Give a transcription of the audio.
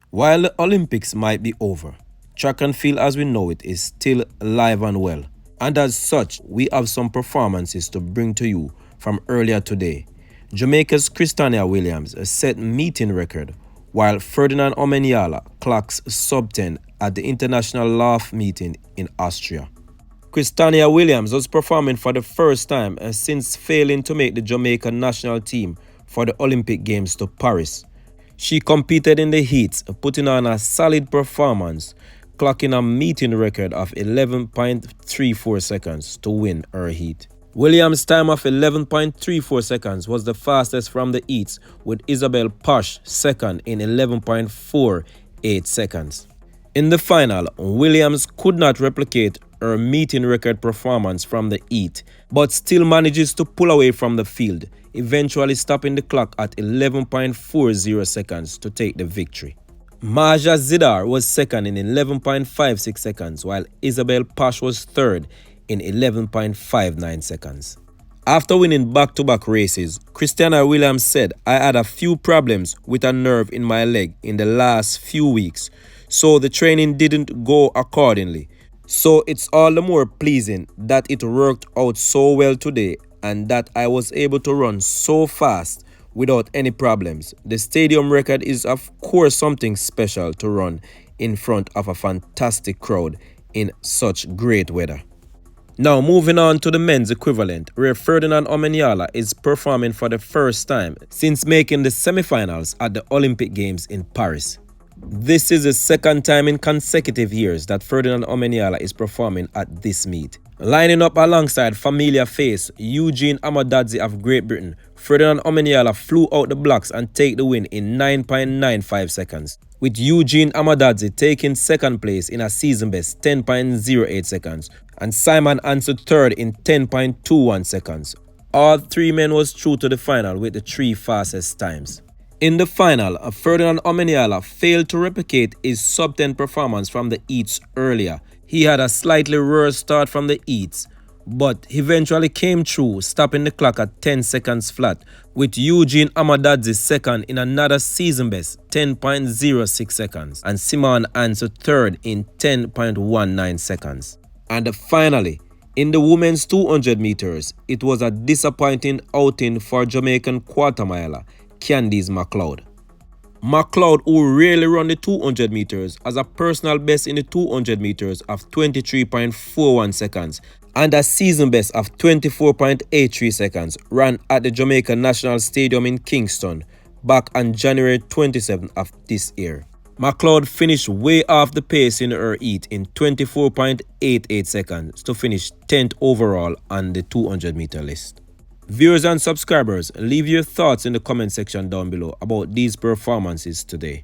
While the Olympics might be over, track and field as we know it is still alive and well. And as such, we have some performances to bring to you from earlier today. Jamaica's Christania Williams set meeting record, while Ferdinand Omanyala clocks sub 10 at the International LaufMeeting in Austria. Christania Williams was performing for the first time since failing to make the Jamaican national team for the Olympic Games to Paris. She competed in the heats, putting on a solid performance, clocking a meeting record of 11.34 seconds to win her heat. Williams' time of 11.34 seconds was the fastest from the heats, with Isabel Posh second in 11.48 seconds. In the final, Williams could not replicate her meeting record performance from the heat, but still manages to pull away from the field, eventually stopping the clock at 11.40 seconds to take the victory. Maja Zidar was second in 11.56 seconds, while Isabel Posh was third in 11.59 seconds. After winning back-to-back races, Christiana Williams said, "I had a few problems with a nerve in my leg in the last few weeks, so the training didn't go accordingly. So it's all the more pleasing that it worked out so well today and that I was able to run so fast without any problems. The stadium record is of course something special to run in front of a fantastic crowd in such great weather." Now moving on to the men's equivalent, where Ferdinand Omanyala is performing for the first time since making the semi-finals at the Olympic Games in Paris. This is the second time in consecutive years that Ferdinand Omanyala is performing at this meet. Lining up alongside familiar face Eugene Amadadze of Great Britain, Ferdinand Omanyala flew out the blocks and take the win in 9.95 seconds, with Eugene Amadadze taking second place in a season best 10.08 seconds, and Simon answered third in 10.21 seconds. All three men was through to the final with the three fastest times. In the final, Ferdinand Omanyala failed to replicate his sub-10 performance from the heats earlier. He had a slightly worse start from the heats, but eventually came through, stopping the clock at 10 seconds flat, with Eugene Amadadze second in another season best 10.06 seconds, and Simon answered third in 10.19 seconds. And finally, in the women's 200 meters, it was a disappointing outing for Jamaican quarter miler Candice McLeod. McLeod, who rarely run the 200 meters, has a personal best in the 200 meters of 23.41 seconds and a season best of 24.83 seconds, ran at the Jamaican National Stadium in Kingston back on January 27th of this year. McLeod finished way off the pace in her heat in 24.88 seconds to finish 10th overall on the 200 meter list. Viewers and subscribers, leave your thoughts in the comment section down below about these performances today.